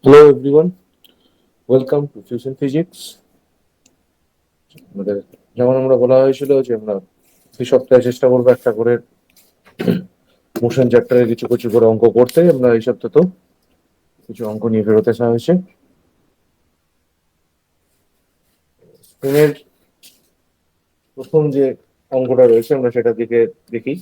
Hello everyone, welcome to Fusion Physics. আমাদের যেমন আমরা বলা হয়েছিল যে আমরা এই সপ্তাহে চেষ্টা করবো একটা করে মোশন চ্যাপ্টারে কিছু কিছু করে অঙ্ক করতে। আমরা এই সপ্তাহে কিছু অঙ্ক নিয়ে বেরোতে আসা হয়েছে। স্ক্রিনের প্রথম যে অঙ্কটা রয়েছে আমরা সেটার দিকে দেখি।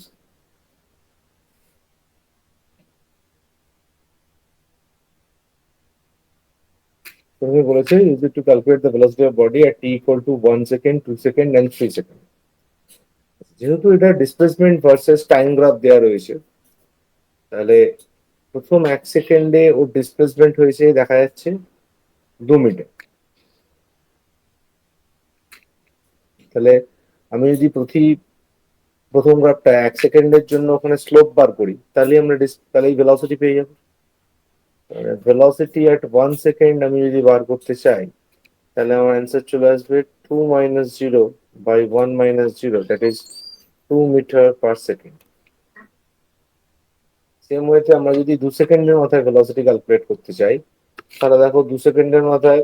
তুমি বলেছে is it to calculate the velocity of body at T equal to 1 second, 2 second and 3 second. যেহেতু এটা ডিসপ্লেসমেন্ট ভার্সেস টাইম গ্রাফ দেওয়া রয়েছে, তাহলে প্রথম 1 সেকেন্ডে ওর ডিসপ্লেসমেন্ট হয়েছে দেখা যাচ্ছে 2 মিটার। তাহলে আমি যদি প্রথম গ্রাফটা 1 সেকেন্ডের জন্য ওখানে স্লোপ বার করি, তাহলে এই ভেলোসিটি পেয়ে যাবো। ভেলোসিটি এট 1 সেকেন্ড আমি যদি বার করতে চাই, তাহলে আমার অ্যান্সার চলে আসবে 2 - 0/1 - 0, that is 2 metre per second. Same ওয়েতে আমরা যদি 2 সেকেন্ডের মাথায় ভেলোসিটি ক্যালকুলেট করতে চাই, তাহলে দেখো 2 সেকেন্ডের মাথায়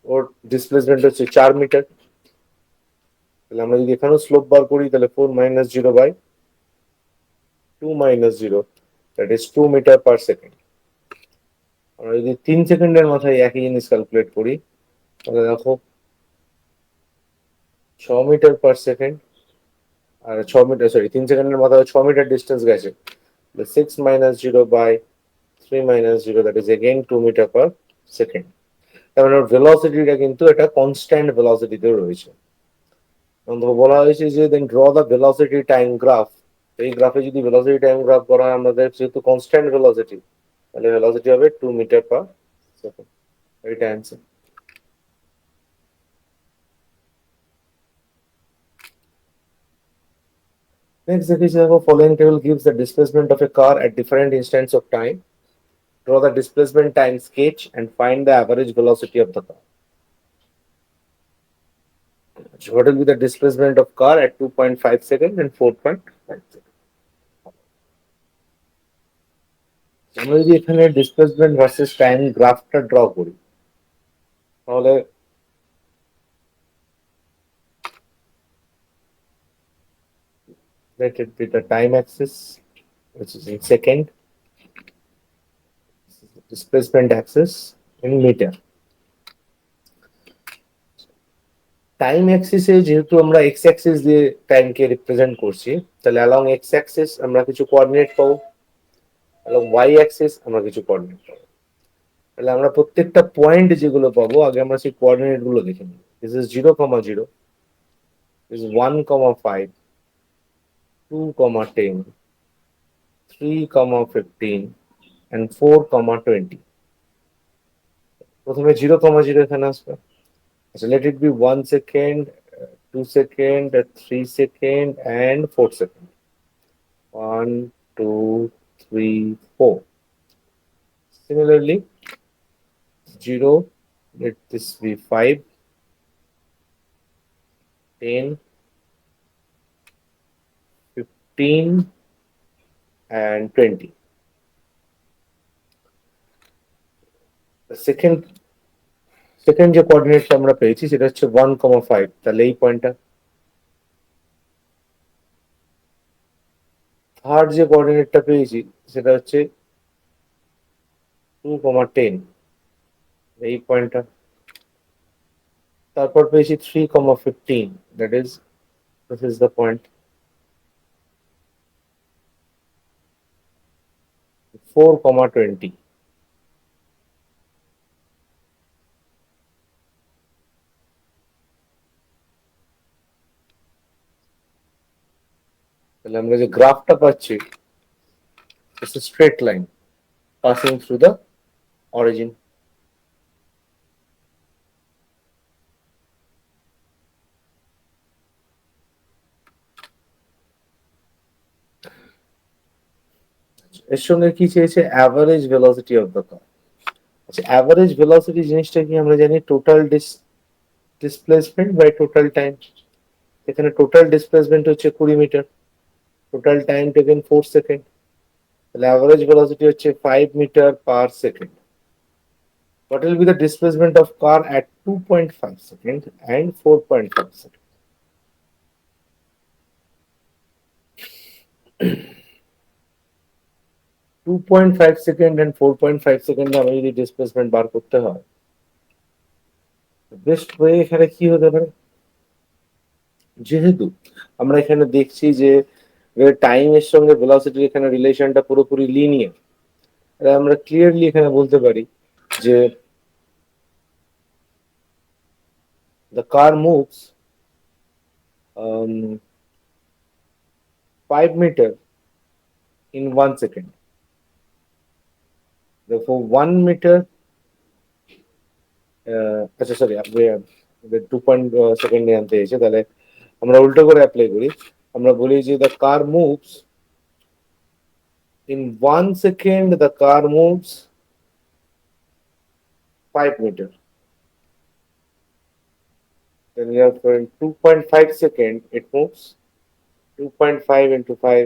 ওর ডিসপ্লেসমেন্ট হচ্ছে 4 মিটার। তাহলে আমরা যদি এখানেও স্লোপ বার করি, তাহলে 4 - 0/2 - 0, that is 2 metre per second. আমরা যদি 3 সেকেন্ডের মাথায় একই জিনিস ক্যালকুলেট করি, তাহলে দেখো 6 মিটার পার সেকেন্ড। আর 6 মিটার, সরি, 3 সেকেন্ডের মাথায় 6 মিটার ডিস্টেন্স গেছে। 6 - 0/3 - 0, that is again 2 metre per second. তার মানে ভেলোসিটিটা কিন্তু এটা কনস্ট্যান্ট ভেলোসিটিতে রয়েছে। বলা হয়েছে যে then draw the velocity time graph. এই গ্রাফে যদি ভেলোসিটি টাইম গ্রাফ করা হয়, আমাদের যেহেতু কনস্ট্যান্ট ভেলোসিটি, তাহলে ভেলোসিটি হবে 2 মিটার পার সেকেন্ড। এইটা answer. Next, the following table gives the displacement of a car at different instants of time. Draw the displacement time sketch and find the average velocity of the car. So what will be the displacement of car at 2.5 seconds and 4.5 seconds? আমরা যদি এখানে displacement versus time গ্রাফটা draw করি, তাহলে let it be the time axis, which is in second, displacement axis in meter. Time অ্যাক্সিসে যেহেতু আমরা x Axis দিয়ে টাইমকে রিপ্রেজেন্ট করছি, তাহলে অ্যালং এক্স অ্যাক্সিস আমরা কিছু কোঅর্ডিনেট পাবো, অ্যালং ওয়াই অ্যাক্সিস আমরা কিছু কোঅর্ডিনেট পাবো। তাহলে আমরা প্রত্যেকটা পয়েন্ট যেগুলো পাবো, আগে আমরা সেই কোঅর্ডিনেট গুলো দেখে নিই। This is 0, 0, this is 1, 5, 2, 10, 3, 15 and 4, 20। প্রথমে 0, 0 এখানে আসবে। আচ্ছা, let it be 1 second, 2 seconds, 3 seconds and 4 seconds। 1, 2, 3, 4। Similarly, 0, let this be 5, 10, 15 and 20। Second যে কোঅর্ডিনেটটা আমরা পেয়েছি সেটা হচ্ছে 1, 5। তাহলে এই পয়েন্টটা। থার্ড যে কোঅর্ডিনেটটা পেয়েছি সেটা হচ্ছে 2, 10, এই পয়েন্টটা। তারপর পেয়েছি 3, 15, that is this is the point. 4, 20। তাহলে আমরা যে গ্রাফটা পাচ্ছি, it's a straight line passing through the origin. এর সঙ্গে কি চেয়েছে? Average velocity of the car. আচ্ছা, অ্যাভারেজ ভেলোসিটি জিনিসটা কি আমরা জানি? Total displacement by total time. এখানে টোটাল ডিসপ্লেসমেন্ট হচ্ছে 20 metre, total time taken 4 second. average velocity হচ্ছে 5 meter per second. What will be the displacement of car at 2.5 seconds and 4.5 seconds? 2.5 second and 4.5 সেকেন্ডে আমি যদি ডিসপ্লেসমেন্ট বার করতে হয়, best way এখানে কি হতে পারে? যেহেতু আমরা এখানে দেখছি যে টাইমের সঙ্গে ভেলোসিটির এখানে রিলেশনটা পুরোপুরি লিনিয়ার, আমরা ক্লিয়ারলি এখানে বলতে পারি যে the car moves 5 meter in 1 second. Therefore 1 meter, আচ্ছা সরি, আপনি 2 সেকেন্ডে আনতে এসে তাহলে আমরা উল্টো করে অ্যাপ্লাই করি। আমরা বলি যে the car moves in 1 second, the car moves 5 meter. Then we have for 2.5 second, it moves 2.5 into 5,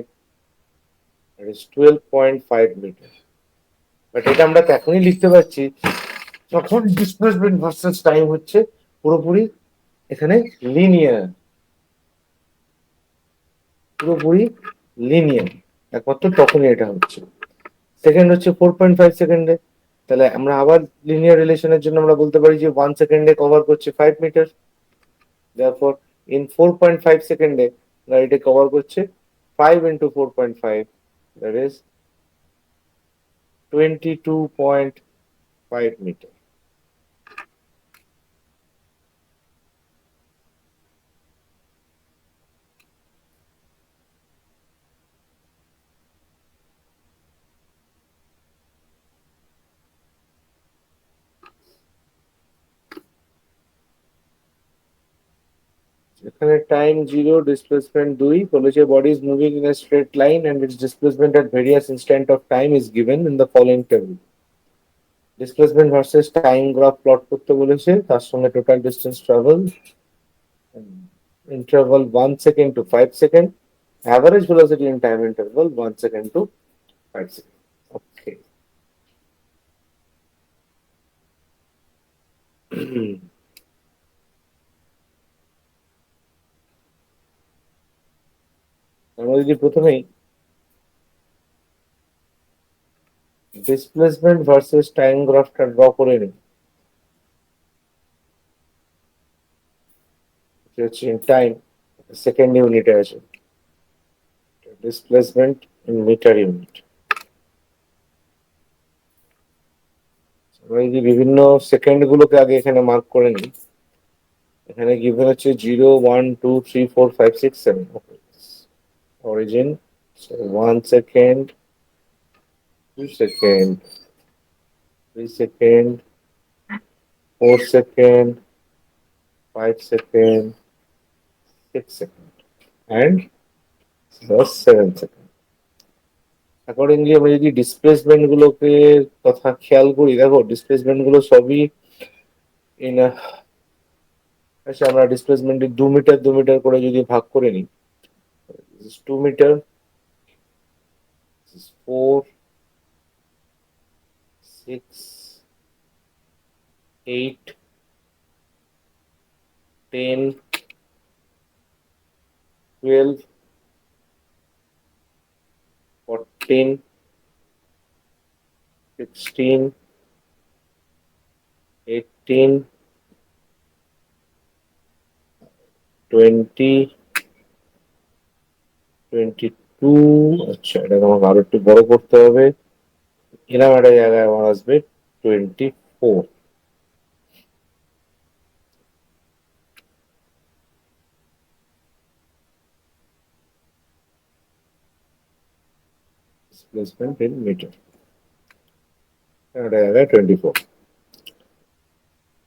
that is 12.5 meter. But এটা আমরা তখনই লিখতে পারছি যখন ডিসপ্লেসমেন্ট ভার্সেস টাইম হচ্ছে পুরোপুরি এখানে লিনিয়ার, পুরোপুরি লিনিয়ার, একমাত্র তখনই এটা হচ্ছে। সেকেন্ড হচ্ছে 4.5 সেকেন্ডে, তাহলে আমরা আবার লিনিয়ার রিলেশনের জন্য আমরা বলতে পারি যে 1 সেকেন্ডে কভার করছে 5 মিটার। therefore in 4.5 সেকেন্ডে গাড়িটা কভার করছে 5 into 4.5, that is 22.5 মিটার। এখানে টাইম 0, ডিসপ্লেসমেন্ট 2, বলেছে body is moving in a straight line and its displacement at various instant of time is given in the following table. Displacement versus time graph plot করতে বলেছে, তার সঙ্গে total distance travel, interval 1 second to 5 second, average velocity in time interval 1 second to 5 second. Okay. আমরা যদি প্রথমেই displacement versus time গ্রাফটা draw করে নিই, হচ্ছে ইন টাইম সেকেন্ড ইউনিটে আছে, ডিসপ্লেসমেন্ট ইন মিটার ইউনিট। আমরা যদি বিভিন্ন সেকেন্ড গুলোকে আগে এখানে মার্ক করে নিই, এখানে গিভেন হচ্ছে 0, 1, 2, 3, 4, 5, 6, 7, origin, so 1 second, 2 second, 3 second, 4 second, 5 second, 6 second, and thus 7 second. Accordingly আমরা যদি ডিসপ্লেসমেন্ট গুলোকে কথা খেয়াল করি, দেখো ডিসপ্লেসমেন্ট গুলো সবই ইন, আচ্ছা আমরা ডিসপ্লেসমেন্ট 2 মিটার 2 মিটার করে যদি ভাগ করে নিই, 2 মিটার, 4, 6, 8, 10, 12, 14, 16, 18, 20, 22, আচ্ছা এটাকে আমাকে আরো একটু বড় করতে হবে, এরকম একটা জায়গায় আমার আসবে 24। ডিসপ্লেসমেন্ট ইন মিটার, একটা জায়গায় 24।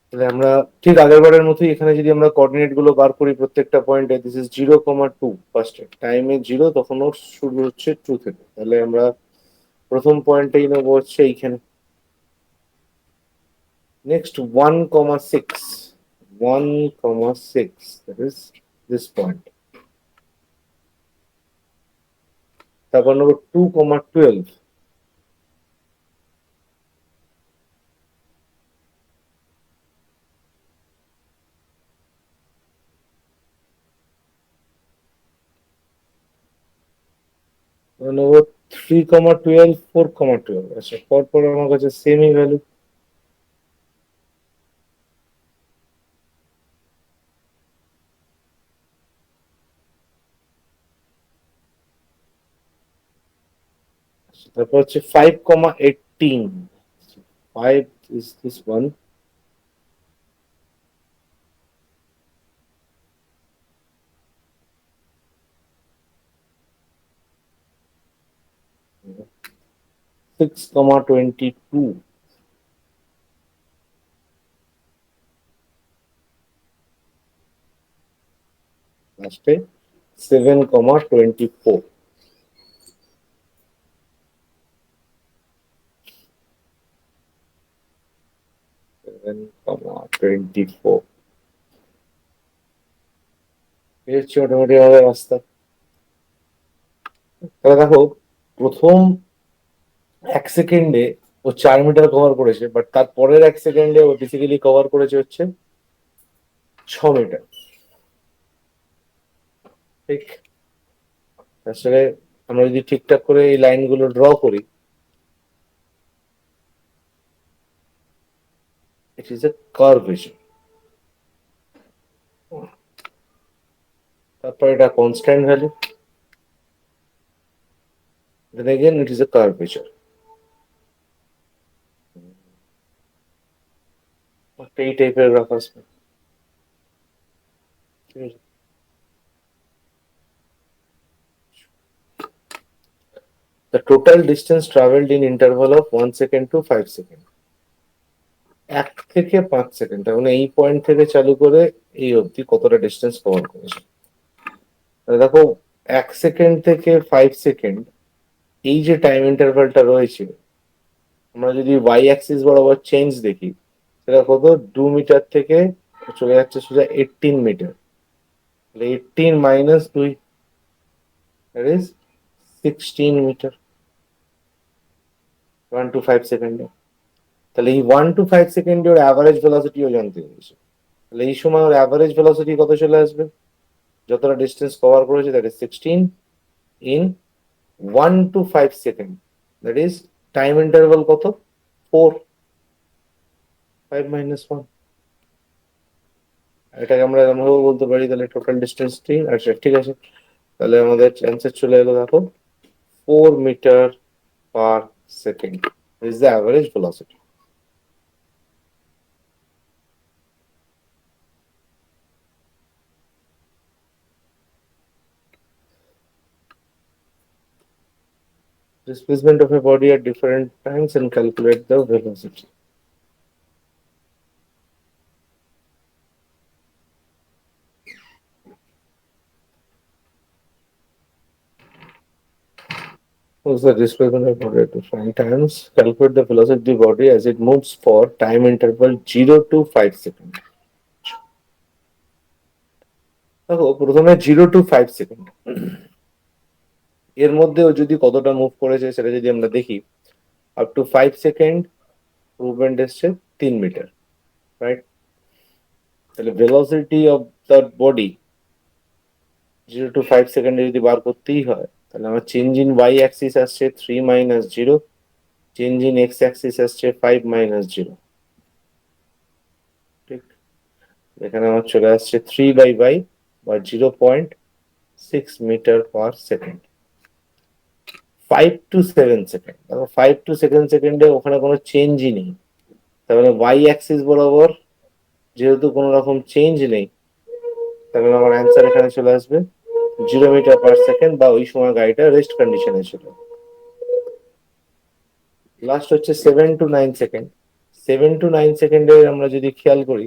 তাহলে আমরা ঠিক আগের বারের মতোই এখানে যদি আমরা কোঅর্ডিনেট গুলো বার করি প্রত্যেকটা পয়েন্টে, দিস ইজ 0, 2 ফার্স্টে টাইমে 0, তখন ওর শুরু হচ্ছে 2 থেকে, তাহলে আমরা প্রথম পয়েন্টটাই নেবো হচ্ছে এইখানে। Next 1,6, 1,6, that is this point. তারপর নেবো 2,12, নেবো 3,12 4,12। আচ্ছা, পরপর আমার কাছে সেমই ভ্যালু। তারপর হচ্ছে 5,18। 5 is this one. 6,22। লাস্টে 7,24। 7,24। এই হচ্ছে মোটামুটি আমাদের রাস্তা। তাহলে দেখো, প্রথম 1 সেকেন্ডে ও 4 মিটার কভার করেছে, বাট তার পরের 1 সেকেন্ডে ও বেসিক্যালি কভার করেছে হচ্ছে 6 মিটার। ঠিক। আসলে আমরা যদি ঠিকঠাক করে এই লাইনগুলো ড্র করি, ইট ইজ এ কার্ভেচার। তারপর এটা constant value, then again it is a curvature। একটা এই টাইপের গ্রাফ আসবে। ঠিক আছে। The total distance traveled in interval of 1 second to 5 second। 1 থেকে 5 সেকেন্ড, তার মানে এই পয়েন্ট থেকে চালু করে এই অবধি কতটা ডিস্টেন্স কভার করেছে। দেখো, 1 সেকেন্ড থেকে 5 সেকেন্ড, এই যে টাইম ইন্টারভ্যালটা রয়েছে, আমরা যদি ওয়াই অ্যাক্সিস বরাবর চেঞ্জ দেখি, সেটা কত, 2 মিটার থেকে চলে যাচ্ছে সোজা 18 মিটার। 18 - 2 is 16 metre. 1 to 5 সেকেন্ডে। তাহলে এই 1 to 5 সেকেন্ডে ওর অ্যাভারেজ ভেলোসিটিও জানতে পেরেছে। তাহলে এই সময় ওর অ্যাভারেজ ভেলোসিটি কত চলে আসবে, যতটা ডিস্টেন্স কভার করেছে, that is 16 in 1 to 5 second. That is time interval কত, 4। 5 - 1। এটাকে আমরা এমনভাবে বলতে পারি, তাহলে টোটাল ডিস্টেন্সটি। আচ্ছা, ঠিক আছে। তাহলে আমাদের অ্যান্সার চলে এলো, দেখো, 4 metre per second is the average velocity. Displacement of a body at different times and calculate the velocity. What's the displacement of a body at different times? Calculate the velocity of the body as it moves for time interval 0 to 5 seconds. দেখো, প্রথমে 0 to 5 second, এর মধ্যেও যদি কতটা move করেছে সেটা যদি আমরা দেখি, আপ টু 5 সেকেন্ড মুভমেন্ট এসছে 3 মিটার, রাইট? তাহলে velocity of the body 0 to 5 সেকেন্ডে যদি বার করতেই হয়, তাহলে আমার চেঞ্জ ইন ওয়াই অ্যাক্সিস আসছে 3 - 0, চেঞ্জ ইন এক্স অ্যাক্সিস আসছে 5 - 0। ঠিক। এখানে আমার চলে আসছে 3/y বা 0.6 metre per second. 5 to 7 second, দেখো 5 to 7 সেকেন্ডে ওখানে কোনো চেঞ্জই নেই। তার মানে ওয়াই অ্যাক্সিস বরাবর যেহেতু কোনো রকম চেঞ্জ নেই, তাহলে আমার অ্যান্সার এখানে চলে আসবে 0 মিটার পার সেকেন্ড, বা ওই সময় গাড়িটা রেস্ট কন্ডিশনে ছিল। লাস্ট হচ্ছে 7 to 9 সেকেন্ড। 7 to 9 সেকেন্ডে আমরা যদি খেয়াল করি,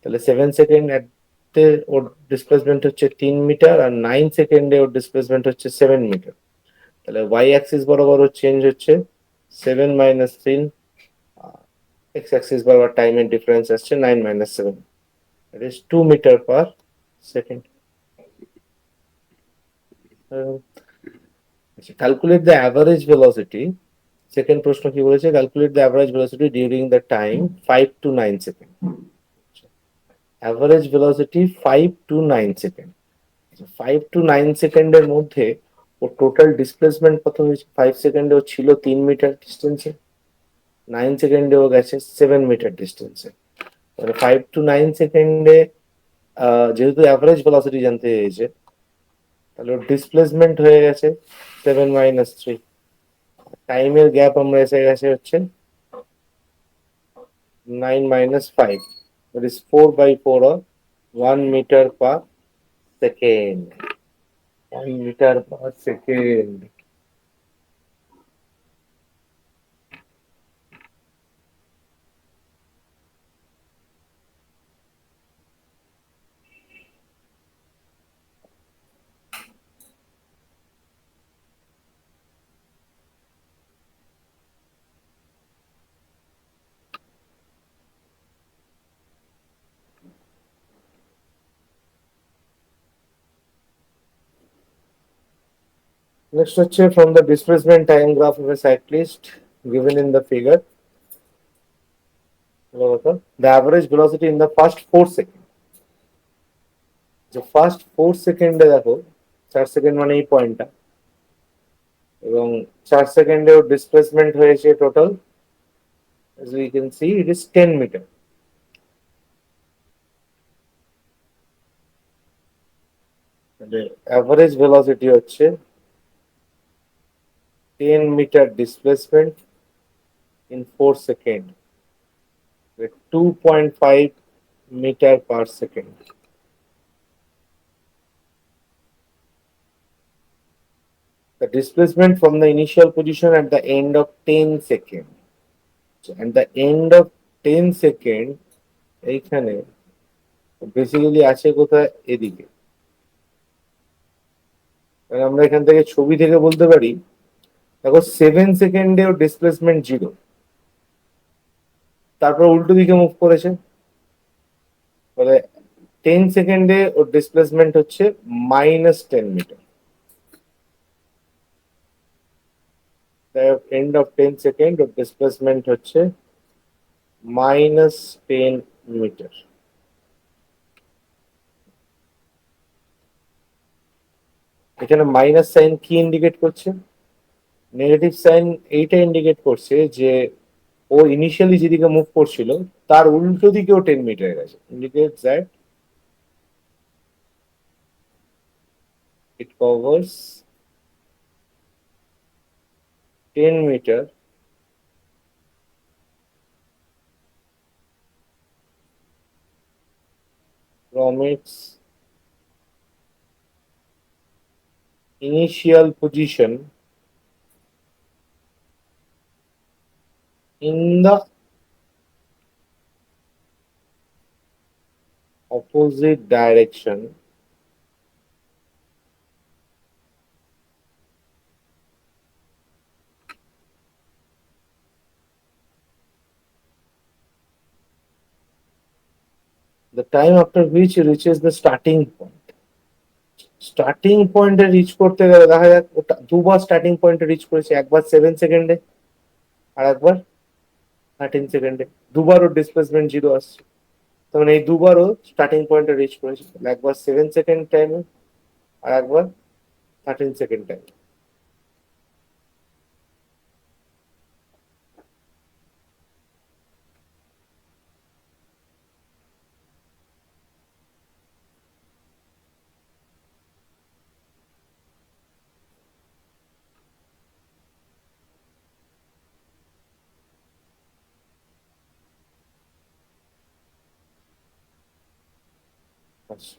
তাহলে 7 সেকেন্ড ওর ডিসপ্লেসমেন্ট হচ্ছে 3 মিটার, আর 9 সেকেন্ডে ওর ডিসপ্লেসমেন্ট হচ্ছে 7 মিটার। তাহলে ওয়াই অ্যাক্সিস বরাবর ওর চেঞ্জ হচ্ছে 7 - 3, এক্স অ্যাক্সিস বরাবর টাইমের ডিফারেন্স আসছে 9 - 7। It is 2 metre per second. Calculate the average velocity. Second প্রশ্ন কি বলেছে, calculate the average velocity during the time 5 to 9 second. Average velocity 5 to 9 second. 5 to 9 সেকেন্ডের মধ্যে ওর টোটাল ডিসপ্লেসমেন্ট কত হয়েছে? 5 সেকেন্ডে ও ছিল 3 মিটার ডিস্টেন্সে, 9 সেকেন্ডে ও গেছে 7 মিটার ডিস্টেন্সে। মানে 5 to 9 সেকেন্ডে যেহেতু অ্যাভারেজ ভেলোসিটি জানতে চেয়েছে, তাহলে ওর ডিসপ্লেসমেন্ট হয়ে গেছে 7 - 3। টাইমের গ্যাপ আমরা এসে গেছে হচ্ছে 9 - 5, that is 4/4 or 1 meter per second. 1 meter per second. Next হচ্ছে from the displacement time graph of a cyclist given in the figure. The average velocity in the first 4 seconds. যে first 4 সেকেন্ডে দেখো, 4 second মানে এই পয়েন্টটা, এবং 4 সেকেন্ডে ওর ডিসপ্লেসমেন্ট হয়েছে total, as we can see it is 10 metre. Average velocity হচ্ছে 10 meter displacement in 4 seconds with 2.5 meter per second. The displacement from the initial position at the end of 10 seconds. At the end of 10 seconds, এইখানে basically আছে কোথায়? এদিকে। আমরা এখান থেকে ছবি থেকে বলতে পারি, দেখো 7 সেকেন্ডে ওর ডিসপ্লেসমেন্ট 0, তারপর উল্টো দিকে মুভ করেছে, তাহলে 10 সেকেন্ডে ওর ডিসপ্লেসমেন্ট হচ্ছে -10 মিটার। end of 10 সেকেন্ড ওর ডিসপ্লেসমেন্ট হচ্ছে -10 মিটার। এখানে মাইনাস সাইন কি ইন্ডিকেট করছে? নেগেটিভ সাইন এইটা ইন্ডিকেট করছে যে ও ইনিশিয়ালি যেদিকে মুভ করছিল তার উল্টো দিকেও 10 মিটার গেছে, indicate that it covers 10 metre from its initial position in the opposite direction the time after which it reaches the starting point. Starting পয়েন্টে রিচ করতে গেলে দেখা যাক ওটা দুবার স্টার্টিং পয়েন্টে রিচ করেছে, একবার 7 সেকেন্ডে আর একবার 13 সেকেন্ডে, দুবারও ডিসপ্লেসমেন্ট 0 আসছে। তার মানে এই দুবারও স্টার্টিং পয়েন্টে রিচ করেছে, একবার 7 সেকেন্ড টাইমে আর একবার 13 সেকেন্ড টাইমে। আচ্ছা,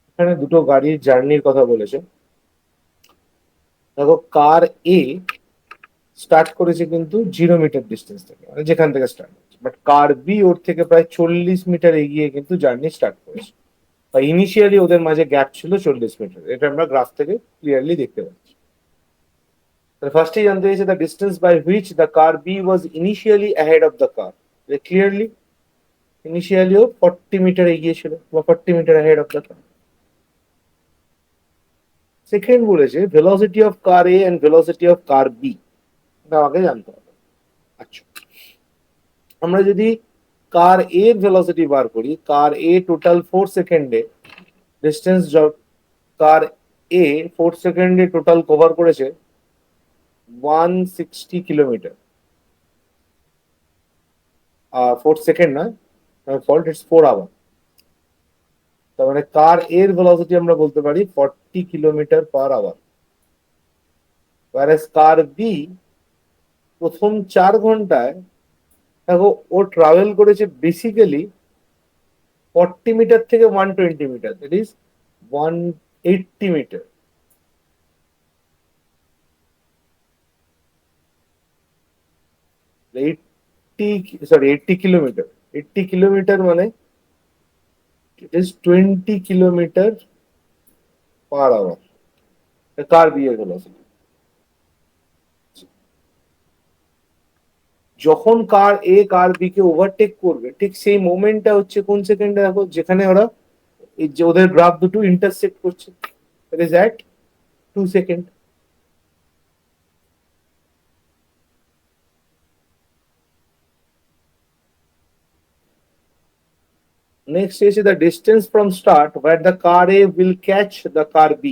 এখানে দুটো গাড়ির জার্নির কথা বলেছে। দেখো কার এ স্টার্ট করেছে কিন্তু 0 মিটার ডিস্টেন্স থেকে, মানে যেখান থেকে স্টার্ট হচ্ছে, বাট কার বি ওর থেকে প্রায় 40 মিটার এগিয়ে কিন্তু জার্নি স্টার্ট করেছে, বা ইনিশিয়ালি ওদের মাঝে গ্যাপ ছিল 40 মিটার। এটা আমরা গ্রাফ থেকে ক্লিয়ারলি দেখতে পাচ্ছি। ফার্স্টেই জানতে চাইছে the distance by which the car B was initially ahead of the car. Clearly ইনিশিয়ালিও 40 মিটার এগিয়ে ছিল, বা 40 metre ahead of the car. Second বলেছে velocity of car A and velocity of car B, এটা আমাকে জানতে হবে। আচ্ছা, আমরা যদি কার এর ভেলোসিটি বার করি, কার এ টোটাল 4 সেকেন্ডে ডিস্টেন্স কার এ 4 সেকেন্ডে টোটাল কভার করেছে 160 কিলোমিটার। 4 সেকেন্ড না, ফল্ট, ইটস 4 আওয়ার। তার মানে কার এর ভেলোসিটি আমরা বলতে পারি 40 kilometre per hour. Car B প্রথম 4 ঘন্টায় দেখো ও ট্রাভেল করেছে বেসিক্যালি 40 মিটার থেকে 120 metre, that is 180 metre. 80, sorry 80 kilometre. 80 kilometre মানে it is 20 kilometre per hour, car B এর ভেলোসিটি। যখন কার এ কার বি কে ওভারটেক করবে ঠিক সেই মোমেন্টটা হচ্ছে কোন সেকেন্ডে, দেখো যেখানে ওরা এই যে ওদের গ্রাফ দুটো ইন্টারসেক্ট করছে, that is at 2 second. Next এসে the distance from start where the car A will catch the car B।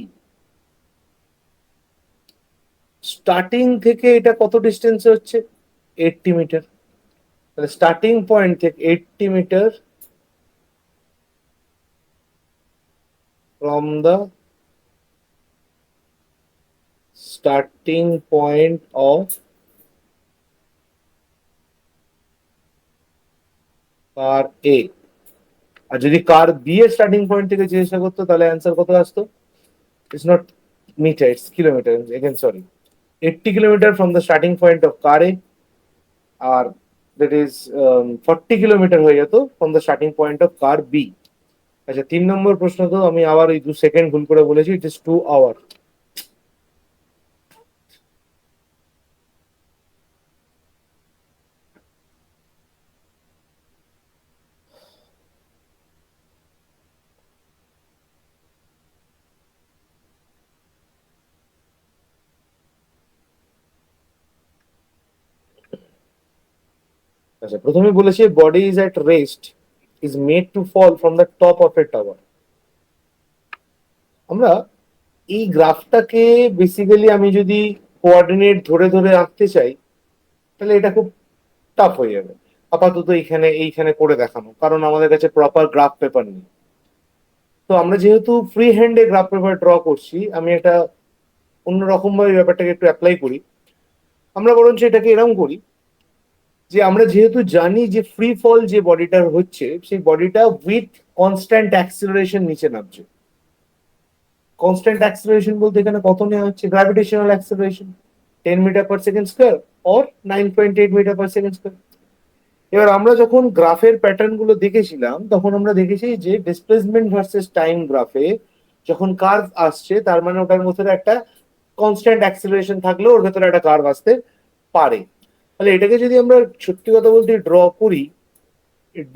Starting থেকে এটা কত ডিস্টেন্সে হচ্ছে? 80 মিটার। তাহলে স্টার্টিং পয়েন্ট থেকে 80 metre from the starting point of car A. আর যদি কার বি এর স্টার্টিং পয়েন্ট থেকে জিজ্ঞাসা করতো তাহলে অ্যান্সার কত আসতো? It's not metre, it's kilometre again, sorry. 80 kilometre from the starting point of car A, আর দ্যাট ইজ 40 কিলোমিটার হয়ে যেত from the starting point of car B. আচ্ছা, 3 নম্বর প্রশ্ন তো আমি আবার ওই 2 সেকেন্ড ভুল করে বলেছি, ইট ইজ 2 আওয়ার। আচ্ছা, প্রথমে বলেছি body is at rest is made to fall from the top of a tower. আমরা এই গ্রাফটাকে বেসিক্যালি আমি যদি কোঅর্ডিনেট ধরে ধরে আঁকতে চাই তাহলে এটা খুব টাফ হয়ে যাবে। আপাতত এইখানে এইখানে করে দেখানো, কারণ আমাদের কাছে প্রপার গ্রাফ পেপার নেই। তো আমরা যেহেতু ফ্রি হ্যান্ডে গ্রাফ পেপার ড্র করছি, আমি একটা অন্যরকম ভাবে ব্যাপারটাকে একটু অ্যাপ্লাই করি। আমরা বরঞ্চ এটাকে এরকম করি যে আমরা যেহেতু জানি যে ফ্রি ফল যে বডিটার হচ্ছে সেই বডিটা উইথ কনস্ট্যান্ট অ্যাক্সিলারেশন নিচে নামছে। কনস্ট্যান্ট অ্যাক্সিলারেশন বলতে এখানে কত নেওয়া হচ্ছে? Gravitational acceleration 10 metre per second square or 9.8 metre per second square. এবার আমরা যখন গ্রাফের প্যাটার্ন গুলো দেখেছিলাম তখন আমরা দেখেছি যে ডিসপ্লেসমেন্ট ভার্সেস টাইম গ্রাফে যখন কার্ভ আসছে তার মানে ওটার মধ্যে একটা কনস্ট্যান্ট অ্যাক্সিলারেশন থাকলেও ওর ভেতরে একটা কার্ভ আসতে পারে। তাহলে এটাকে যদি আমরা সত্যি কথা বলতে ড্র করি,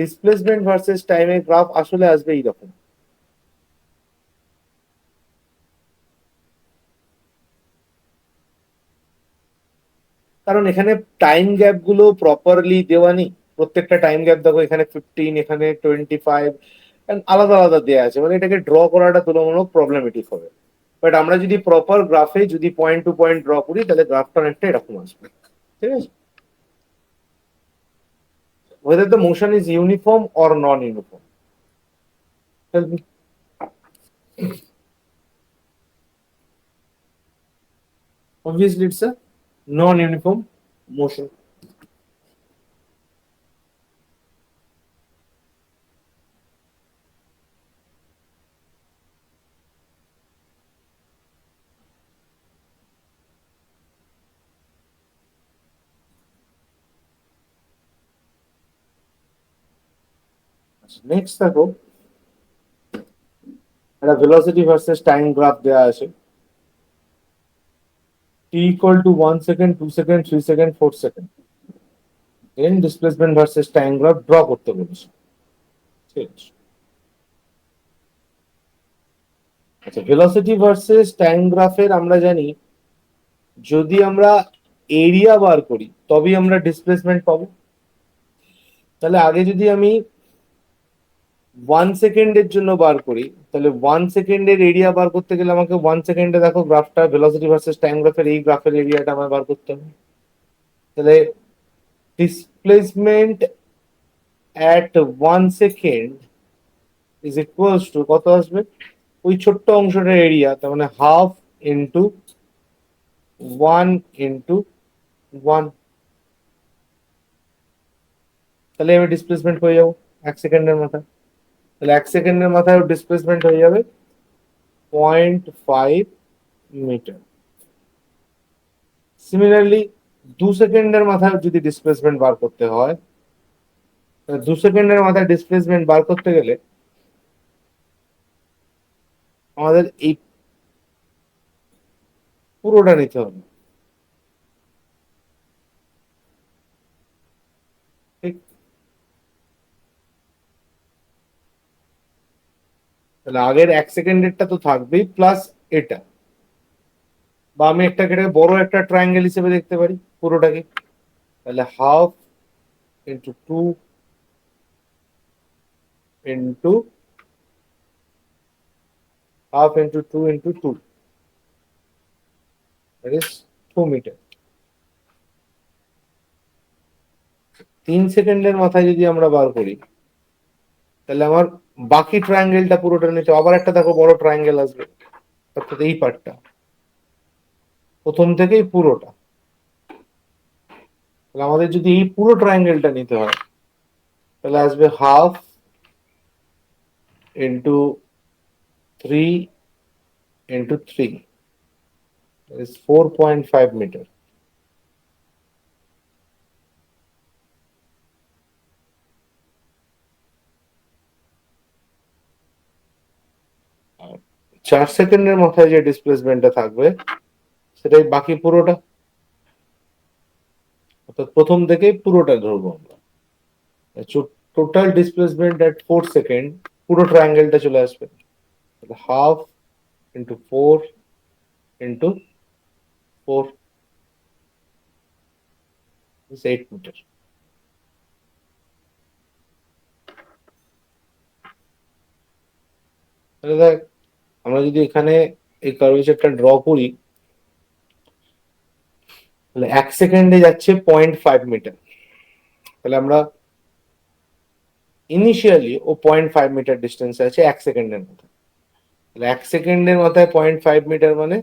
ডিসপ্লেসমেন্ট ভার্সেস টাইমের গ্রাফ আসলে আসবে এইরকম। কারণ এখানে টাইম গ্যাপ গুলো প্রপারলি দেওয়া নেই। প্রত্যেকটা টাইম গ্যাপ দেখো, এখানে 15, এখানে 25, আলাদা আলাদা দেওয়া আছে, মানে এটাকে ড্র করাটা তুলনামূলক প্রবলেমেটিক হবে। বাট আমরা যদি প্রপার গ্রাফে যদি পয়েন্ট টু পয়েন্ট ড্র করি তাহলে গ্রাফটা অনেকটা এরকম আসবে। ঠিক আছে? whether the motion is uniform or non-uniform. Tell me. Obviously, it's a non-uniform motion. Next দেখো, একটা ভেলোসিটি ভার্সেস টাইম গ্রাফ দেওয়া আছে। t equal to 1 second, 2 second, 3 second, 4 second. Then displacement versus time graph draw করতে বলেছে। ঠিক আছে। আচ্ছা, velocity versus time গ্রাফের আমরা জানি যদি আমরা এরিয়া বার করি তবেই আমরা ডিসপ্লেসমেন্ট পাবো। তাহলে আগে যদি আমি 1 সেকেন্ডের জন্য বার করি, তাহলে 1 সেকেন্ডের এরিয়া বার করতে গেলে আমাকে 1 সেকেন্ডে দেখো গ্রাফটা ভেলোসিটি ভার্সেস টাইম গ্রাফের এই গ্রাফের এরিয়াটা আমার বার করতে হবে। তাহলে displacement at 1 second is equals to কত আসবে, ওই ছোট্ট অংশটার এরিয়া, তার মানে হাফ ইন্টু 1 ইন্টু 1। তাহলে আমি ডিসপ্লেসমেন্ট হয়ে যাবো 1 সেকেন্ডের মাথায়। তাহলে 1 সেকেন্ডের মাথায় ডিসপ্লেসমেন্ট হয়ে যাবে 0.5 মিটার। সিমিলারলি 2 সেকেন্ডের মাথায় যদি ডিসপ্লেসমেন্ট বার করতে হয়, 2 সেকেন্ডের মাথায় ডিসপ্লেসমেন্ট বার করতে গেলে আমাদের এই পুরোটা নিতে হবে, ঠিক? তাহলে আগের 1 সেকেন্ডেরটা তো থাকবেই, প্লাস এটা, বা আমি একটাকে বড় একটা ট্রায়াঙ্গেল হিসেবে দেখতে পারি পুরোটাকে। তাহলে half into 2 into half into 2 into 2, that is 2 metre. 3 সেকেন্ডের মাথায় যদি আমরা বার করি, তাহলে আমার বাকি ট্রায়াঙ্গেলটা পুরোটা নিতে আবার একটা দেখো বড় ট্রায়াঙ্গেল আসবে, অর্থাৎ এই পার্টটা প্রথম থেকেই পুরোটা। তাহলে আমাদের যদি এই পুরো ট্রায়াঙ্গেলটা নিতে হয়, তাহলে আসবে half into 3 into 3, is 4.5 metre. আর 4 সেকেন্ডের মাথায় যে ডিসপ্লেসমেন্টটা থাকবে সেটাই বাকি পুরোটা, অর্থাৎ প্রথম থেকেই পুরোটা ধরবো আমরা। টোটাল ডিসপ্লেসমেন্ট এট 4 সেকেন্ড পুরো ট্রায়াঙ্গেলটা চলে আসবে, half into 4 into 4 is 8 metre. তাহলে দেখ, আমরা যদি এখানে এই কার্ভেচারটা ড্র করি, তাহলে 1 সেকেন্ডে যাচ্ছে 0.5 মিটার। তাহলে আমরা ইনিশিয়ালি ও 0.5 মিটার ডিস্টেন্সে আছে 1 সেকেন্ডের মধ্যে। তাহলে 1 সেকেন্ডের মাথায় 0.5 মিটার মানে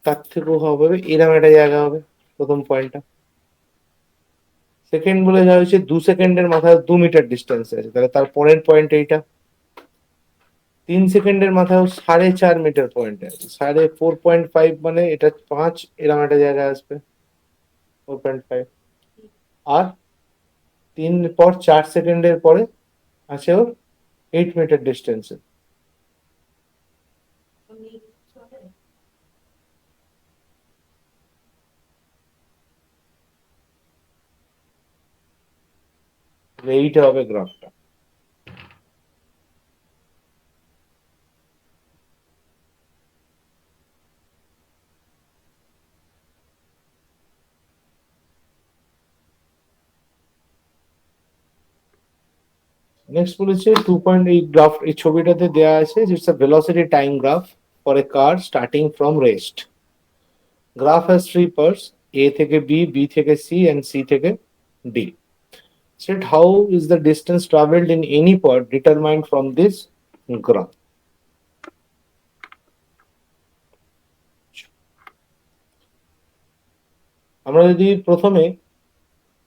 তার থেকেও হবে, এরকম একটা জায়গা হবে প্রথম পয়েন্টটা। সেকেন্ড বলে যাওয়া হয়েছে 2 সেকেন্ডের মাথায় 2 মিটার ডিস্টেন্সে আছে, তাহলে তার পরের পয়েন্ট এইটা। 3 সেকেন্ডের মাথায় 4.5 মিটার পয়েন্ট আছে, 4.5 মানে এটা 5, এরকম একটা জায়গায় আসবে 4.5। আর 4 সেকেন্ডের পরে আছে ওর 8 মিটার ডিস্টেন্সে। এইটা হবে গ্রাফটা। নেক্সট বলেছে 2.8 গ্রাফ, এই ছবিটাতে দেয়া আছে যে it's a velocity time graph for a car starting from rest. Graph has 3 parts, A থেকে বি, বি থেকে সি এন্ড সি থেকে D. Set how is the distance traveled in any part determined from this graph. আমরা যদি প্রথমে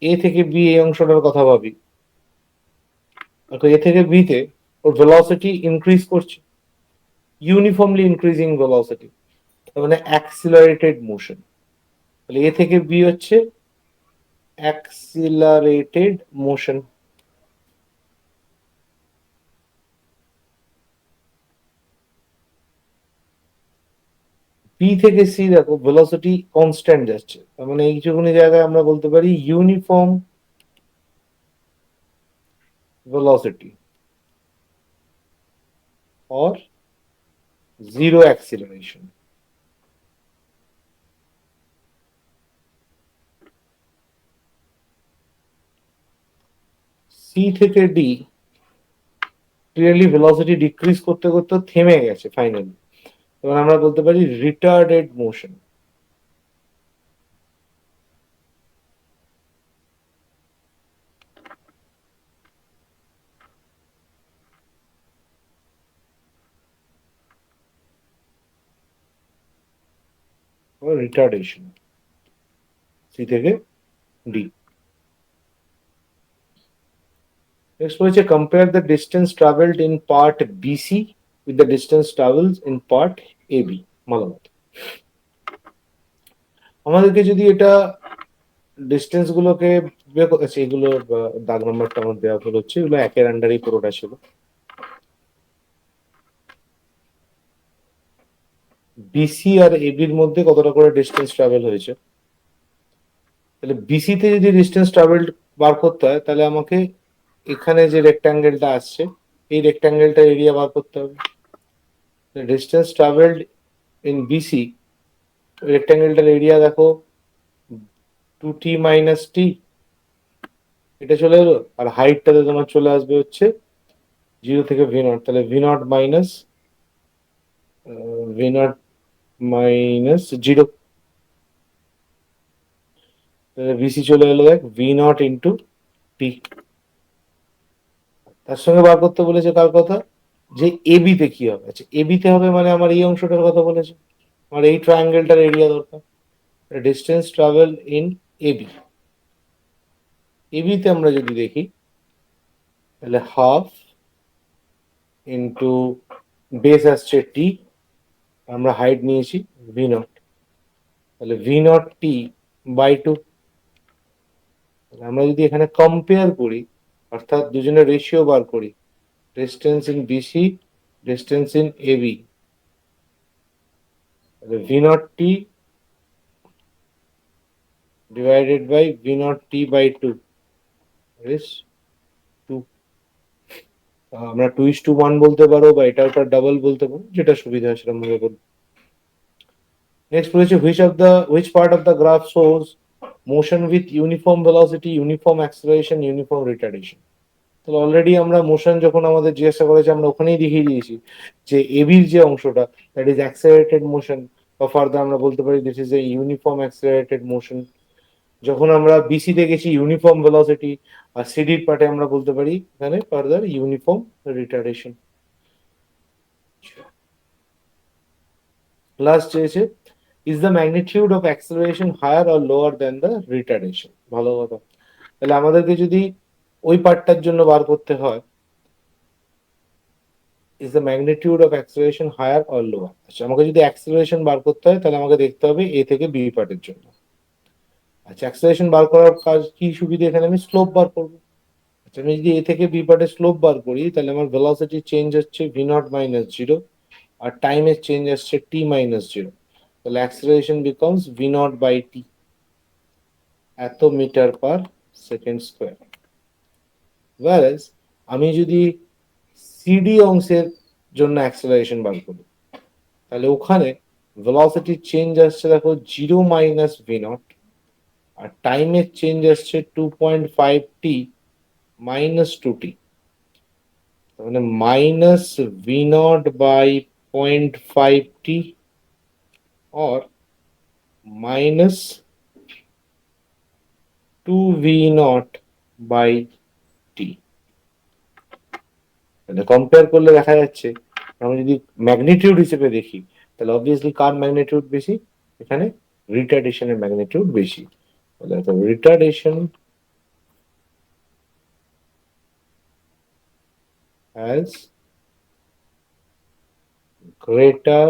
এ থেকে B এই অংশটার কথা ভাবি, এ থেকে বি তে ওর ভেলোসিটি ইনক্রিজ করছে, ইউনিফর্মলি ইনক্রিজিং ভেলোসিটি, তার মানে অ্যাক্সিলারেটেড মোশন। তাহলে এ থেকে বি হচ্ছে অ্যাক্সিলারেটেড মোশন। বি থেকে সি দেখো ভেলোসিটি কনস্ট্যান্ট যাচ্ছে, তার মানে এইটুকুনি জায়গায় আমরা বলতে পারি uniform velocity or zero acceleration. C থেকে ডি ক্লিয়ারলি ভেলোসিটি ডিক্রিজ করতে করতে থেমে গেছে ফাইনালি, তখন আমরা বলতে পারি রিটার্ডেড মোশন। রিটার্ডেশন, সি থেকে ডি। নেক্সট বলেছে compare the distance travelled in part BC with the distance travels in part AB. ভালো মতো আমাদেরকে যদি এটা ডিস্টেন্স গুলোকে এগুলো দাগ নাম্বারটা আমার দেওয়া ভুল হচ্ছে, এগুলো একের আন্ডারই পুরোটা ছিল। বিসি আর এবির মধ্যে কতটা করে ডিস্টেন্স ট্রাভেল হয়েছে, তাহলে বিসি তে যদি ডিস্টেন্স ট্রাভেল বার করতে হয় তাহলে আমাকে এখানে যে রেক্ট্যাঙ্গেলটা আসছে এই রেক্ট্যাঙ্গেলটার এরিয়া বার করতে হবে। ডিস্টেন্স ট্রাভেলড ইন বিসি, রেক্ট্যাঙ্গেলটার এরিয়া দেখো 2t মাইনাস টি, এটা চলে এলো, আর হাইটটাতে তোমার চলে আসবে হচ্ছে 0 থেকে v0, তাহলে v0 মাইনাস v0 মাইনাস 0, তাহলে বিসি চলে এলো দেখ v0 ইন্টু টি। তার সঙ্গে বার করতে বলেছে কার কথা, যে এবি তে কি হবে। আচ্ছা এবি তে হবে মানে আমার এই অংশটার কথা বলেছে, আমার এই ট্রায়াঙ্গেলটার এরিয়া দরকার। Distance travel in AB, AB তে আমরা যদি দেখি তাহলে হাফ ইন্টু বেস আসছে টি, আমরা হাইট নিয়েছি v0, তাহলে v0 টি বাই 2। আমরা যদি এখানে কম্পেয়ার করি অর্থাৎ দুজনের রেশিও বার করি, distance in BC distance in AB, তাহলে v0 T divided by v0 t by 2 is 2। আমরা 2:1 বলতে পারো বা এটা ওটা ডাবল বলতে পারো, যেটা সুবিধা হয় সেটা মনে করো। নেক্সট বলেছে which part of the graph shows motion with uniform velocity, uniform acceleration, uniform retardation। তাহলে অলরেডি আমরা মোশন যখন আমাদের জিজ্ঞাসা করেছে আমরা ওখানেই দেখিয়ে দিয়েছি যে এবির যে অংশটা দ্যাট ইজ অ্যাক্সেলারেটেড মোশন, বা ফার্দার আমরা বলতে পারি this is a uniform accelerated motion. যখন আমরা বিসি তে গেছি ইউনিফর্ম ভেলোসিটি, আর সিডির পার্টে আমরা বলতে পারি এখানে ফার্দার ইউনিফর্ম রিটার্ডেশন। লাস্ট চেয়েছে is the magnitude of acceleration higher or lower than the retardation. ভালো কথা, তাহলে আমাদেরকে যদি ওই পার্টটার জন্য বার করতে হয় is the magnitude of acceleration higher or lower. আচ্ছা আমাকে যদি অ্যাক্সেলারেশন বার করতে হয় তাহলে আমাকে দেখতে হবে এ থেকে বি পার্টের জন্য। আচ্ছা অ্যাক্সেলারেশন বার করার কাজ কি সুবিধা, এখানে আমি স্লোপ বার করবো। আচ্ছা আমি যদি এ থেকে বি পার্টের স্লোপ বার করি তাহলে আমার ভেলোসিটি চেঞ্জ হচ্ছে v0 মাইনাস 0, আর টাইমের চেঞ্জ আসছে t মাইনাস 0, তাহলে acceleration becomes v0 by T, এত মিটার পার সেকেন্ড স্কোয়ার। ওয়ারেজ আমি যদি সিডি অংশের জন্য অ্যাক্সেলারেশন বার করি তাহলে ওখানে ভেলোসিটি চেঞ্জ আসছে দেখো 0 মাইনাস v0, আর টাইমের চেঞ্জ আসছে 2.5t মাইনাস 2t, মানে minus v0 by 0.5t or minus 2v0 by t। তাহলে কম্পেয়ার করলে দেখা যাচ্ছে আমরা যদি ম্যাগনিটিউড হিসেবে দেখি তাহলে অবভিয়াসলি কার ম্যাগনিটিউড বেশি, এখানে রিটার্ডেশনের ম্যাগনিটিউড বেশি। তাহলে রিটার্ডেশন has greater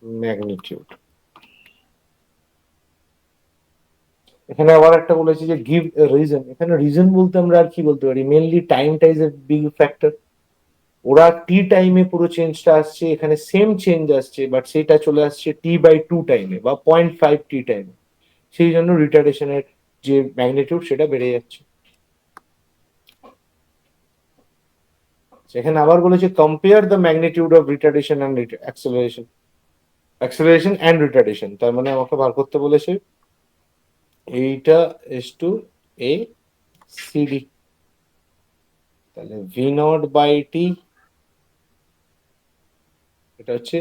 magnitude। এখানে আবার একটা বলেছি যে গিভ রিজন, এখানে রিজন বলতে আমরা আর কি বলতে পারি, মেনলি টাইমটা ইজ এ বিগ ফ্যাক্টর। ওরা টি টাইমে পুরো চেঞ্জটা আসছে, এখানে সেম চেঞ্জ আসছে বাট সেটা চলে আসছে t/2 টাইমে বা 0.5 টি টাইমে, সেই জন্য রিটার্ডেশনের যে ম্যাগনিটিউড সেটা বেড়ে যাচ্ছে। সেখানে আবার বলেছে compare the magnitude of retardation and acceleration, acceleration and retardation, তার মানে আমাকে বার করতে বলেছে এইটা is to a CD। তাহলে ভি নট বাই টি, এটা হচ্ছে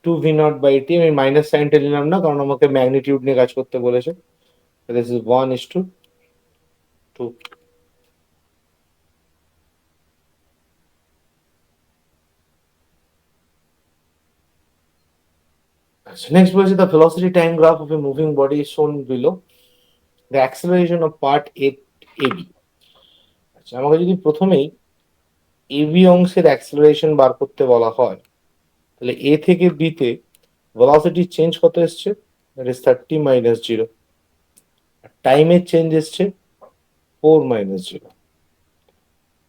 2v0/t। আমি মাইনাস সাইনটা নিলাম না, কারণ আমাকে ম্যাগনিটিউড নিয়ে কাজ করতে বলেছে। This is 1:2। নেক্সট বলেছে the velocity time graph of a moving body is shown below. The acceleration of part A B. আচ্ছা, আমাকে যদি প্রথমেই এবি অংশের অ্যাক্সেলারেশন বার করতে বলা হয়, তাহলে এ থেকে বি তে ভেলোসিটি চেঞ্জ কত এসছে? That is 30 - 0। টাইমের চেঞ্জ এসছে 4 - 0।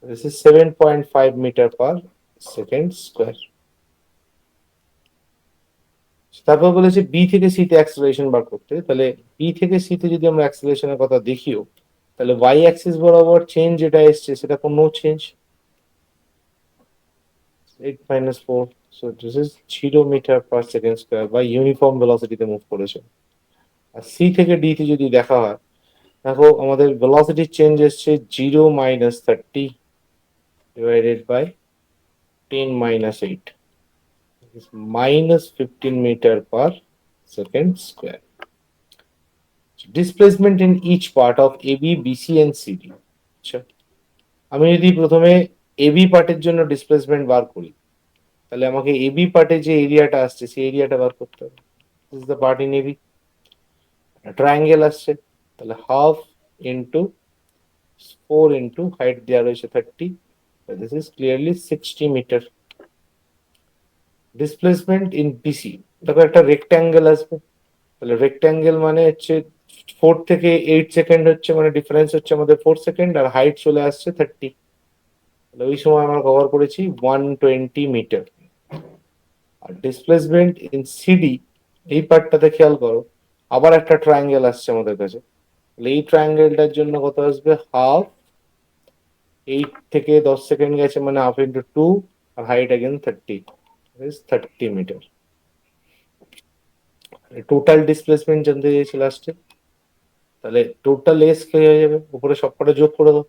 This is 7.5 metre per second square. তারপর বলেছে বি থেকে সি তে অ্যাক্সেলারেশন বার করতে। তাহলে বি থেকে সি তে যদি আমরা অ্যাক্সেলারেশনের কথা দেখিও, তাহলে ওয়াই অ্যাক্সিস বরাবর চেঞ্জ যেটা এসছে সেটা কোনো change, 8 - 4। So this is 0 metre per second square বা ইউনিফর্ম ভেলোসিটিতে মুভ করেছে। আর সি থেকে ডি তে যদি দেখা হয়, দেখো আমাদের ভেলোসিটি চেঞ্জ এসছে 0 - 30 divided by 10 - 8, -15 metre per second square. Displacement in each part of AB, BC and CD. আচ্ছা, আমি যদি প্রথমে এবি পার্টের জন্য ডিসপ্লেসমেন্ট বার করি, তাহলে আমাকে এবি পার্টে যে এরিয়াটা আসছে সেই এরিয়াটা বার করতে হবে। This is the part in AB. Triangle আসছে, তাহলে হাফ ইন্টু 4 ইন্টু হাইট দেওয়া রয়েছে 30, this is clearly 60 metre. Displacement in BC, দেখো একটা রেক্ট্যাঙ্গেল আসবে, তাহলে রেক্ট্যাঙ্গেল মানে হচ্ছে 4 থেকে 8 সেকেন্ড হচ্ছে, মানে ডিফারেন্স হচ্ছে আমাদের 4 সেকেন্ড, আর হাইট চলে আসছে 30। তাহলে ওই সময় আমরা কভার করেছি 120 মিটার। আর ডিসপ্লেসমেন্ট ইন সিডি, এই পার্টটাতে খেয়াল করো, আবার একটা ট্রায়াঙ্গেল আসছে আমাদের কাছে। তাহলে এই ট্রায়াঙ্গেলটার জন্য কত আসবে? হাফ, 8 থেকে 10 সেকেন্ড গেছে মানে হাফ ইন্টু 2, আর height again 30, 30 metre. Total displacement জানতে চাইছি লাস্টে, তাহলে টোটাল এস কি হয়ে যাবে? উপরে সবকটা যোগ করে দাও,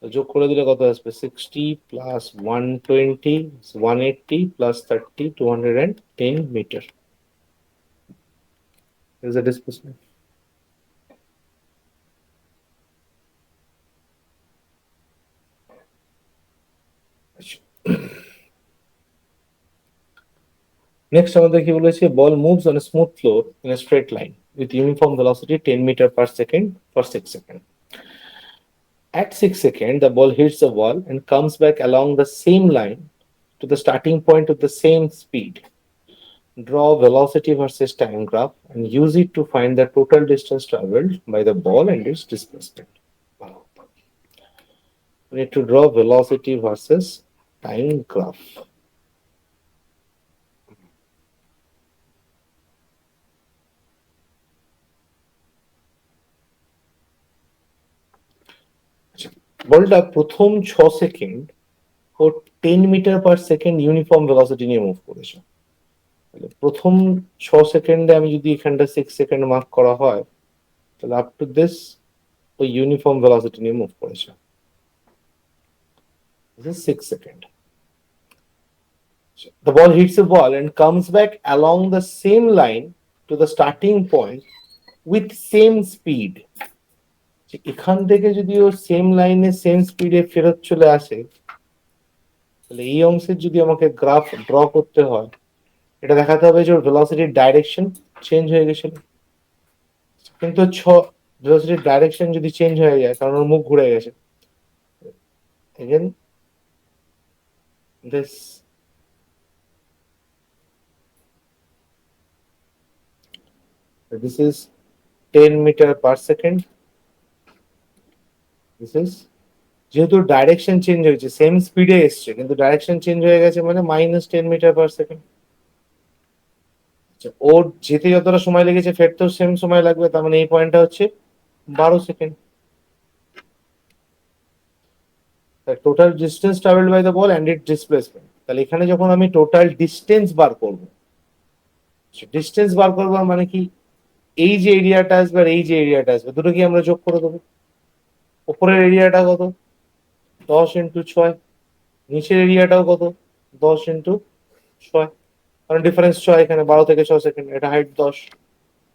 যোগ করে দিলে কত আসবে? 60 plus 120 180 plus 30 210 metre is the displacement. Next আমাদের কি বলেছে? Ball moves on a smooth floor in a straight line with uniform velocity 10 metre per second for 6 second. At 6 seconds, the ball hits the wall and comes back along the same line to the starting point with the same speed. Draw velocity versus time graph and use it to find the total distance traveled by the ball and its displacement. We need to draw velocity versus time graph. বলটা প্রথম 6 সেকেন্ড ও 10 metre per second uniform velocity নিয়ে move করেছে। প্রথম 6 সেকেন্ডে আমি যদি এখানটা 6 সেকেন্ড মার্ক করা হয়, তাহলে আপ টু দিস ওই ইউনিফর্ম ভেলোসিটি নিয়ে মুভ করেছে। This is 6 seconds. The ball hits a wall and comes back along the same line to the starting point with same speed. এখান থেকে যদি ও সেম লাইনে সেম স্পিডে ফেরত চলে আসে, তাহলে এই অংশের যদি আমাকে গ্রাফ ড্র করতে হয়, এটা দেখাতে হবে যে ওর ভেলোসিটির ডাইরেকশন চেঞ্জ হয়ে গেছিল। কিন্তু ভেলোসিটির ডাইরেকশন যদি চেঞ্জ হয়ে যায়, কারণ ওর মুখ ঘুরে গেছে, again this this is 10 metre per second, this is, যেহেতু ডাইরেকশন চেঞ্জ হয়েছে, সেম স্পিডে এসছে কিন্তু ডাইরেকশন চেঞ্জ হয়ে গেছে মানে -10 মিটার পার সেকেন্ড। ওর যেতে যতটা সময় লেগেছে ফেরতেও সেম সময় লাগবে, তার মানে এই পয়েন্টটা হচ্ছে 12 সেকেন্ড। Total distance travelled by the ball and it displacement. তাহলে এখানে যখন আমি টোটাল ডিস্টেন্স বার করব, ডিস্টেন্স বার করবার মানে কি, এই যে এরিয়াটা আসবে আর এই যে এরিয়াটা আসবে দুটো কি আমরা যোগ করে দেবো। উপরের এরিয়াটা কত? 10 × 6, নিচের এরিয়াটাও কত, 10 × 6, কারণ ডিফারেন্স 6, এখানে 12 থেকে 6 সেকেন্ড, এটা হাইট 10।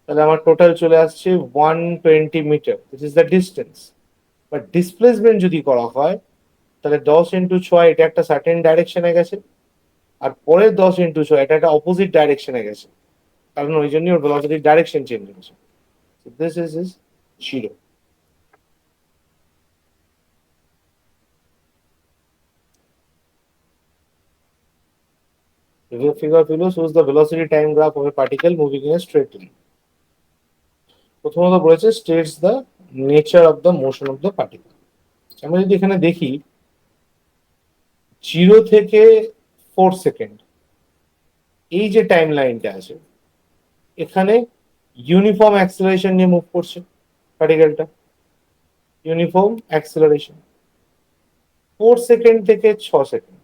তাহলে আমার টোটাল চলে আসছে 120 metre, this is the distance. But displacement যদি করা হয়, তাহলে 10 × 6 এটা একটা সার্টেন ডাইরেকশনে গেছে, আর পরের 10 × 6 এটা একটা অপোজিট ডাইরেকশনে গেছে, কারণ ওই জন্যই ওর ভেলোসিটির ডাইরেকশন চেঞ্জ হয়েছে। This is is 0. Figure below shows the velocity time graph of a particle moving in a straight line. প্রথমত বলেছে states the nature of the motion of the particle. আমরা যদি এখানে দেখি 0 থেকে 4 সেকেন্ড, এই যে টাইম লাইনটা আছে, এখানে ইউনিফর্ম অ্যাক্সেলারেশন নিয়ে মুভ করছে পার্টিকেলটা, ইউনিফর্ম অ্যাক্সেলারেশন। 4 সেকেন্ড থেকে 6 সেকেন্ড,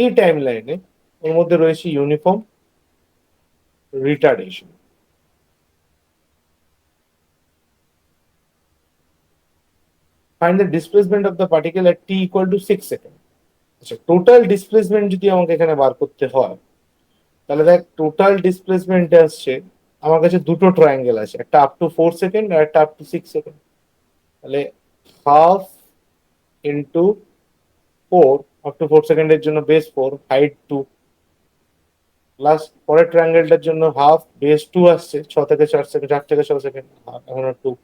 এই টাইম লাইনে ওর মধ্যে রয়েছে uniform retardation. Find the displacement of the particle at t equal to 6 seconds. আচ্ছা, টোটাল ডিসপ্লেসমেন্ট যদি আমাকে এখানে বার করতে হয়, তাহলে দেখ টোটাল ডিসপ্লেসমেন্টে আসছে আমার কাছে দুটো ট্রায়াঙ্গেল আছে, একটা আপ টু 4 সেকেন্ড আর একটা আপ টু 6 সেকেন্ড। তাহলে হাফ ইন্টু 4, আপ টু 4 সেকেন্ডের জন্য বেস 4, হাইট 2, প্লাস পরের ট্রায়াঙ্গেলটার জন্য হাফ, বেস 2 আসছে, 6 থেকে 4 সেকেন্ড, 4 থেকে 6 সেকেন্ড, এখন 2,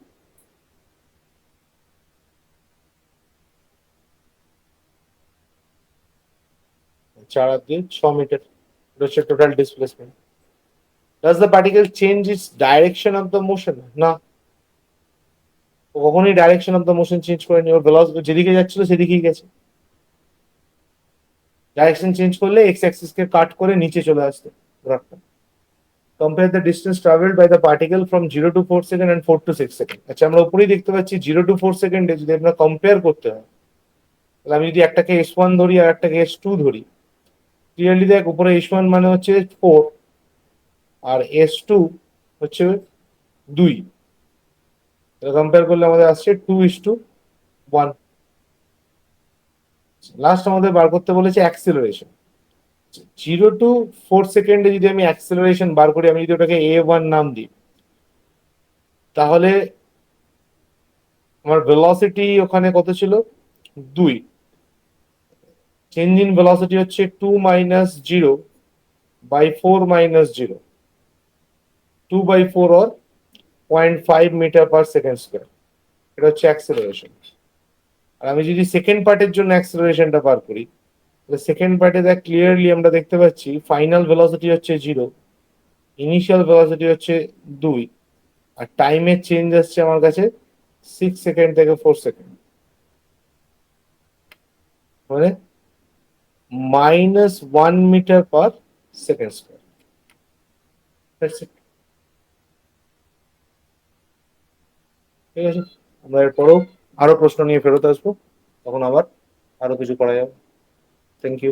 4 আর 2 6 মিটার, এটা হচ্ছে total displacement. Does the particle change its direction of the motion? না, কখনোই direction of the motion change করেনি, ওর ভেলোসিটি যেদিকে যাচ্ছিল সেদিকেই গেছে। ডাইরেকশন চেঞ্জ করলে এক্স অ্যাক্সিস কে কাট করে নিচে চলে আসতো গ্রাফটা। Compare the distance travelled by the particle from 0 to 4 second and 4 to 6 second. আচ্ছা, আমরা উপরেই দেখতে পাচ্ছি 0 to 4 সেকেন্ডে যদি আমরা কম্পেয়ার করতে হয়, তাহলে আমি যদি একটাকে S1 ধরি আর একটাকে S2 ধরি, ক্লিয়ারলি দেখ উপরে S1 মানে হচ্ছে 4 আর S2 হচ্ছে 2, কম্পেয়ার করলে আমাদের আসছে 2:1। লাস্ট আমাদের বার করতে বলেছে অ্যাক্সিলারেশন। 0 to 4 সেকেন্ডে যদি আমি অ্যাক্সিলারেশন বার করি, আমি যদি ওটাকে A1 নাম দিই, তাহলে আমার ভেলোসিটি ওখানে কত ছিল, 2। চেঞ্জ ইন ভেলোসিটি হচ্ছে 2 - 0/4 - 0, 2/4 or 0.5 মিটার/সেকেন্ড স্কোয়ার, এটা হচ্ছে অ্যাক্সিলারেশন। আর আমি যদি সেকেন্ড পার্টের জন্য অ্যাক্সিলারেশনটা বার করি, তাহলে সেকেন্ড পার্টে দেখ ক্লিয়ারলি আমরা দেখতে পাচ্ছি ফাইনাল ভেলোসিটি হচ্ছে 0, ইনিশিয়াল ভেলোসিটি হচ্ছে 2, আর টাইমের চেঞ্জ আসছে আমার কাছে 6 সেকেন্ড থেকে 4 সেকেন্ড, মানে -1 মিটার/সেকেন্ড স্কোয়ার। ঠিক আছে, আমরা এরপরেও আরো প্রশ্ন নিয়ে ফেরত আসবো, তখন আবার আরো কিছু করা যাবে। Thank you.